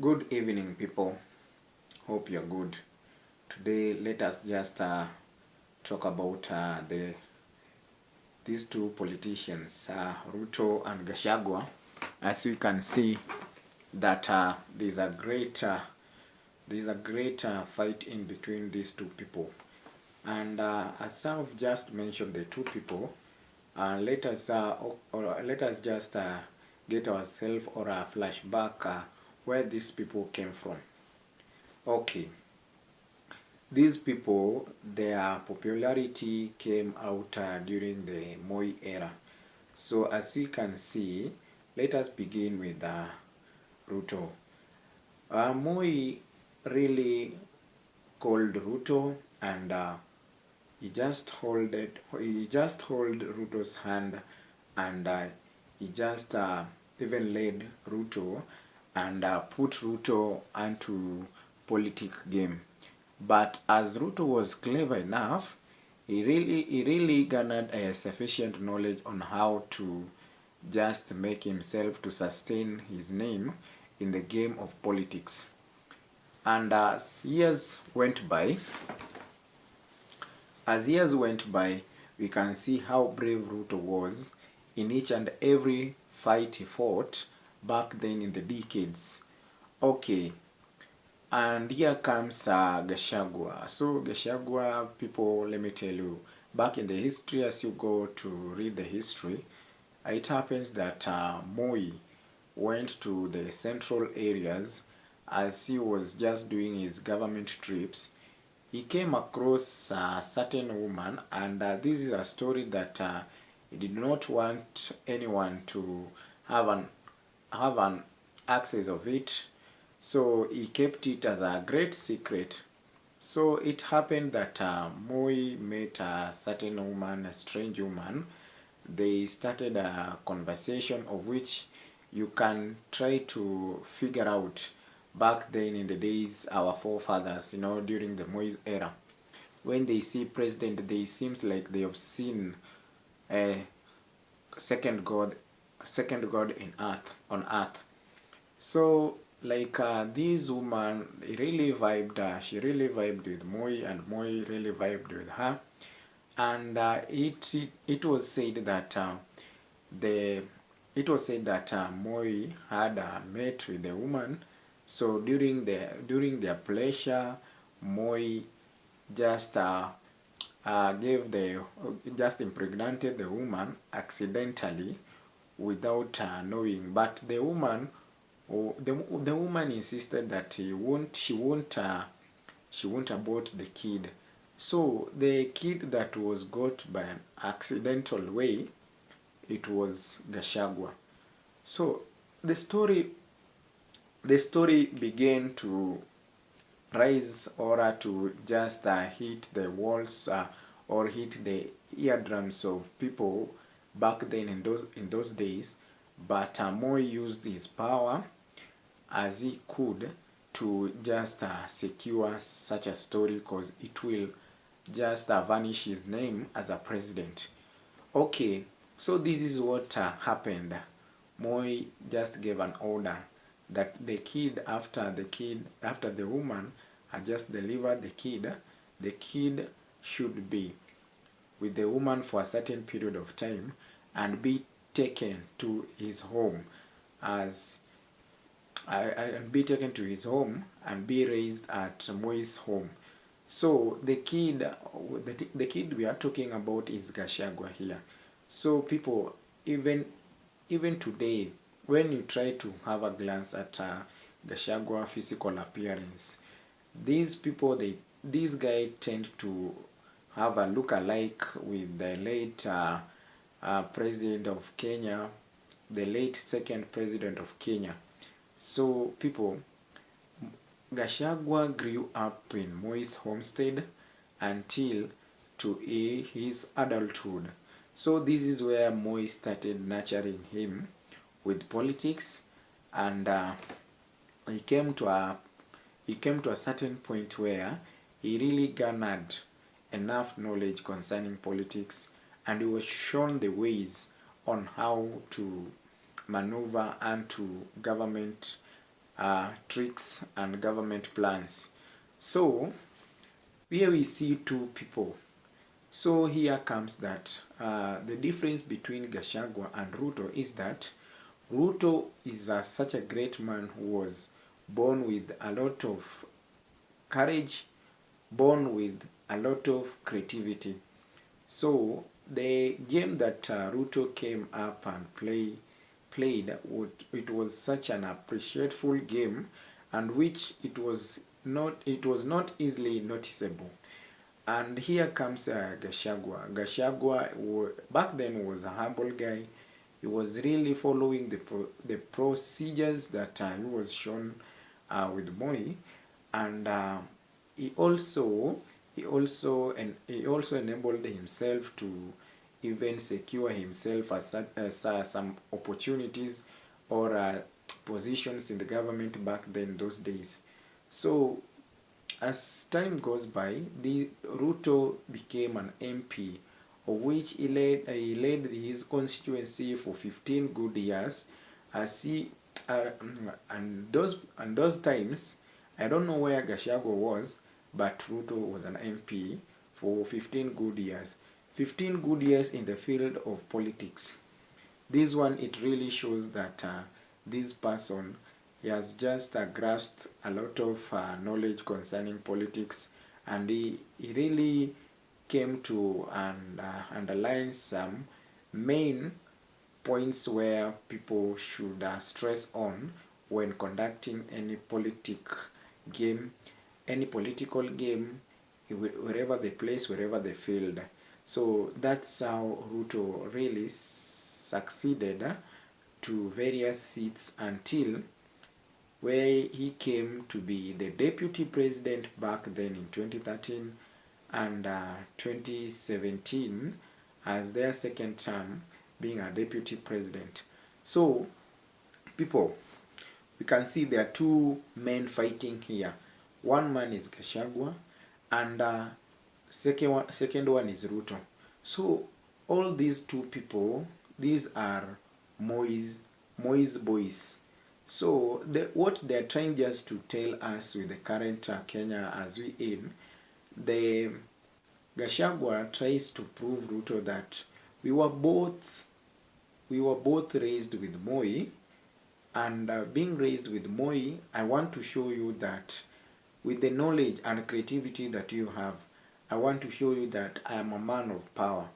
Good evening, people. Hope you're good. Today, let us just talk about these two politicians, Ruto and Gachagua. As we can see, that there's a great fight in between these two people. And as I've just mentioned, the two people, let us just get ourselves or a flashback where these people came from. Okay, these people, their popularity came out during the Moi era. So as you can see, let us begin with Ruto. Moi really called Ruto, and he just hold Ruto's hand, and he just even led Ruto and put Ruto onto politic game. But as Ruto was clever enough, he really garnered a sufficient knowledge on how to just make himself to sustain his name in the game of politics. And as years went by, we can see how brave Ruto was in each and every fight he fought back then in the decades. Okay, and here comes Gachagua. So Gachagua, people, let me tell you, back in the history, as you go to read the history, it happens that Moi went to the central areas as he was just doing his government trips. He came across a certain woman, and this is a story that he did not want anyone to have an access of it, so he kept it as a great secret. So it happened that Moi met a certain woman, a strange woman. They started a conversation of which you can try to figure out back then in the days our forefathers, during the Moise era. When they see president, they seems like they have seen a second god, second god in earth on earth. So like this woman really vibed, she really vibed with Moi, and Moi really vibed with her. And it was said that the it was said that Moi had met with the woman. So during their pleasure, Moi just gave the just impregnated the woman accidentally without knowing. But the woman insisted that she won't abort the kid. So the kid that was got by an accidental way, it was Gachagua. So the story the story began to rise, or to just hit the walls, or hit the eardrums of people back then in those days. But Moi used his power as he could to just secure such a story, because it will just vanish his name as a president. Okay, so this is what happened. Moi just gave an order that after the woman had just delivered the kid should be with the woman for a certain period of time and be taken to his home as and be taken to his home and be raised at Moi's home. So the kid we are talking about is Gachagua here. So people, even today, when you try to have a glance at Gachagua physical appearance, these guys tend to have a look alike with the late president of Kenya, the late second president of Kenya. So people, Gachagua grew up in Moi's homestead until to his adulthood. So this is where Moi started nurturing him with politics, and he came to a certain point where he really garnered enough knowledge concerning politics, and he was shown the ways on how to maneuver and to government tricks and government plans. So here we see two people. So here comes that the difference between Gachagua and Ruto is that Ruto is such a great man who was born with a lot of courage, born with a lot of creativity. So the game that Ruto came up and played, it was such an appreciable game, and which it was not easily noticeable. And here comes Gachagua. Gachagua back then was a humble guy. He was really following the procedures that he was shown with Moi, and he also enabled himself to even secure himself as some opportunities or positions in the government back then those days. So as time goes by, the Ruto became an MP, of which he led his constituency for 15 good years. As he and those times, I don't know where Gachagua was, but Ruto was an MP for 15 good years. 15 good years in the field of politics. This one, it really shows that this person, he has just grasped a lot of knowledge concerning politics, and he really came to and underline some main points where people should stress on when conducting game, any political game, wherever the place, wherever the field. So that's how Ruto really succeeded to various seats until where he came to be the deputy president back then in 2013 and 2017 as their second term being a deputy president. So, people, we can see there are two men fighting here. One man is Gachagua, and second one is Ruto. So, all these two people, these are Moi's boys. So, what they're trying just to tell us with the current Kenya as we in, the Gachagua tries to prove Ruto that we were both raised with Moi, and being raised with Moi, I want to show you that with the knowledge and creativity that you have, I want to show you that I am a man of power,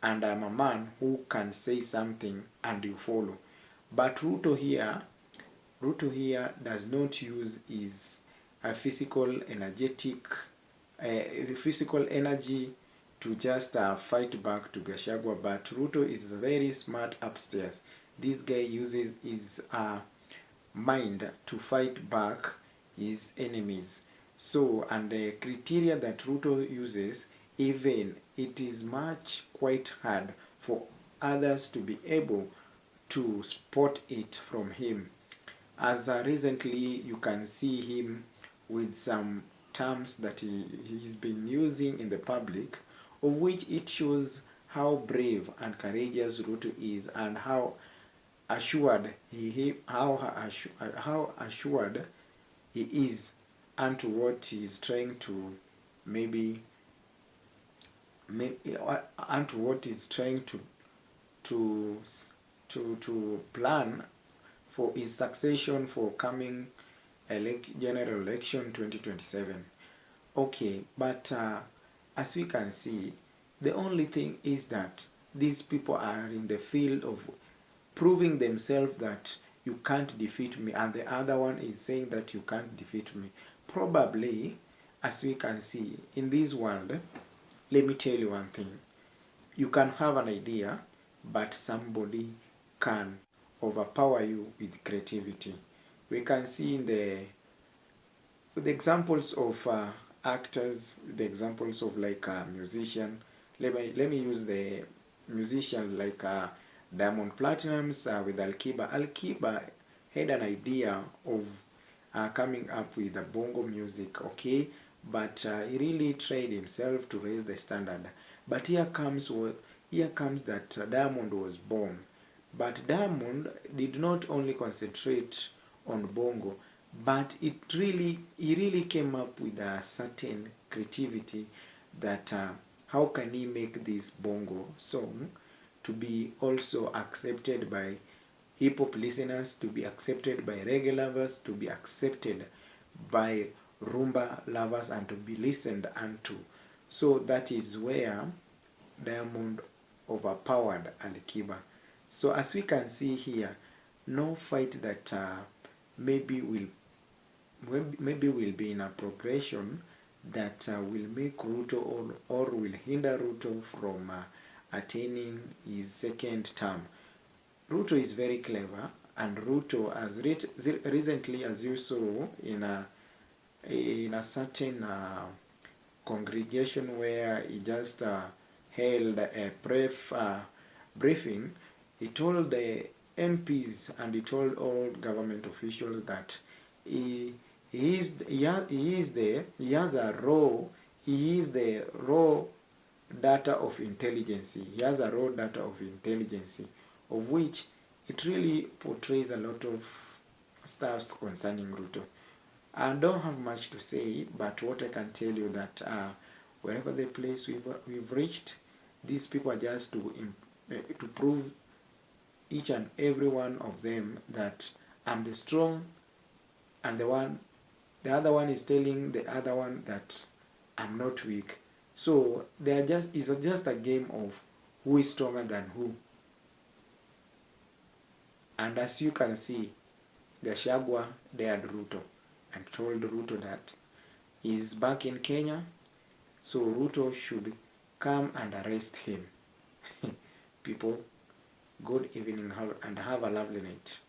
and I am a man who can say something and you follow. But Ruto here does not use his physical physical energy to just fight back to Gachagua, but Ruto is very smart upstairs. This guy uses his mind to fight back his enemies. So, and the criteria that Ruto uses, even it is quite hard for others to be able to spot it from him. As recently you can see him with some terms that he's been using in the public, of which it shows how brave and courageous Ruto is, and how assured how assured he is unto what he is trying to maybe unto what he's trying to plan for his succession for coming general election 2027. Okay, but as we can see, the only thing is that these people are in the field of proving themselves that you can't defeat me, and the other one is saying that you can't defeat me. Probably, as we can see in this world, let me tell you one thing: you can have an idea, but somebody can overpower you with creativity. We can see in the examples of actors, the examples of like a musician. Let me use the musicians like Diamond Platinums with Alkiba. Alkiba had an idea of coming up with the bongo music, okay, but he really tried himself to raise the standard. But here comes that Diamond was born. But Diamond did not only concentrate on bongo, But he really came up with a certain creativity that how can he make this bongo song to be also accepted by hip hop listeners, to be accepted by reggae lovers, to be accepted by rumba lovers, and to be listened unto. So that is where Diamond overpowered Alikiba. So as we can see here, no fight that maybe will will be in a progression that will make Ruto or will hinder Ruto from attaining his second term. Ruto is very clever, and Ruto, as recently as you saw in a certain congregation where he just held a briefing, he told the MPs and he told all government officials that he has a raw he is the raw data of intelligence. He has a raw data of intelligence, of which it really portrays a lot of stuffs concerning Ruto. I don't have much to say, but what I can tell you that wherever the place we've reached, these people are just to prove each and every one of them that I'm the strong, and the other one is telling the other one that I'm not weak. So they are just it's just a game of who is stronger than who. And as you can see, Gachagua dared Ruto and told Ruto that he's back in Kenya, so Ruto should come and arrest him. People, good evening and have a lovely night.